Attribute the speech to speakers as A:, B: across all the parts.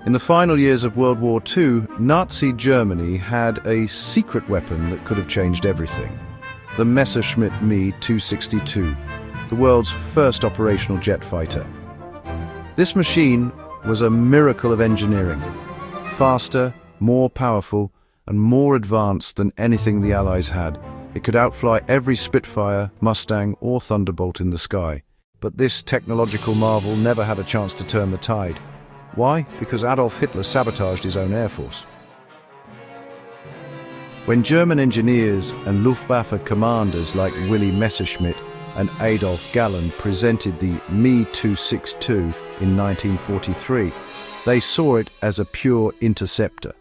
A: In the final years of World War II, Nazi Germany had a secret weapon that could have changed everything. The Messerschmitt Me 262, the world's first operational jet fighter. This machine was a miracle of engineering. Faster, more powerful, and more advanced than anything the Allies had. It could outfly every Spitfire, Mustang, or Thunderbolt in the sky. But this technological marvel never had a chance to turn the tide. Why? Because Adolf Hitler sabotaged his own air force. When German engineers and Luftwaffe commanders like Willy Messerschmitt and Adolf Galland presented the Me 262 in 1943, they saw it as a pure interceptor,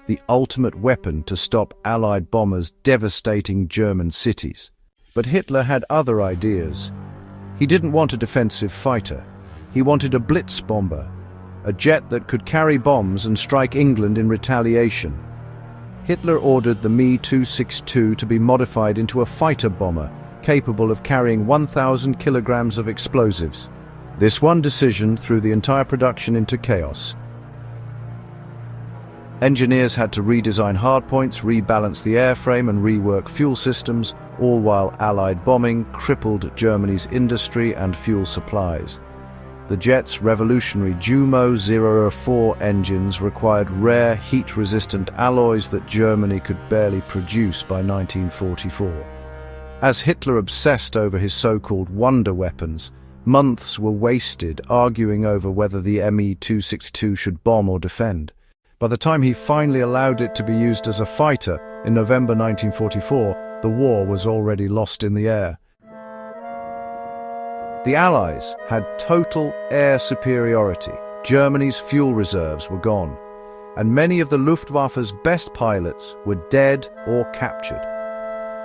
A: the ultimate weapon to stop Allied bombers devastating German cities. But Hitler had other ideas. He didn't want a defensive fighter. He wanted a Blitz bomber, a jet that could carry bombs and strike England in retaliation. Hitler ordered the Me 262 to be modified into a fighter bomber capable of carrying 1,000 kilograms of explosives. This one decision threw the entire production into chaos. Engineers had to redesign hardpoints, rebalance the airframe and rework fuel systems, all while Allied bombing crippled Germany's industry and fuel supplies. The jet's revolutionary Jumo 004 engines required rare, heat-resistant alloys that Germany could barely produce by 1944. As Hitler obsessed over his so-called wonder weapons, months were wasted arguing over whether the Me 262 should bomb or defend. By the time he finally allowed it to be used as a fighter in November 1944, the war was already lost in the air. The Allies had total air superiority. Germany's fuel reserves were gone, and many of the Luftwaffe's best pilots were dead or captured.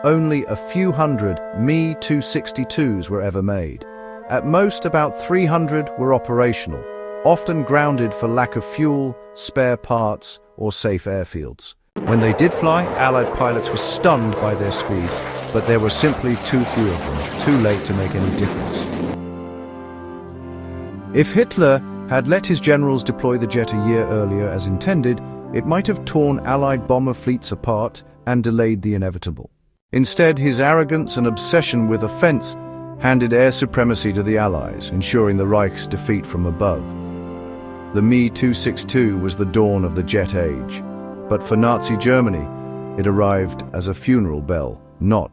A: Only a few hundred Me 262s were ever made. At most, about 300 were operational, often grounded for lack of fuel, spare parts, or safe airfields. When they did fly, Allied pilots were stunned by their speed, but there were simply too few of them, too late to make any difference. If Hitler had let his generals deploy the jet a year earlier as intended, it might have torn Allied bomber fleets apart and delayed the inevitable. Instead, his arrogance and obsession with offense handed air supremacy to the Allies, ensuring the Reich's defeat from above. The Me 262 was the dawn of the jet age, but for Nazi Germany, it arrived as a funeral bell, not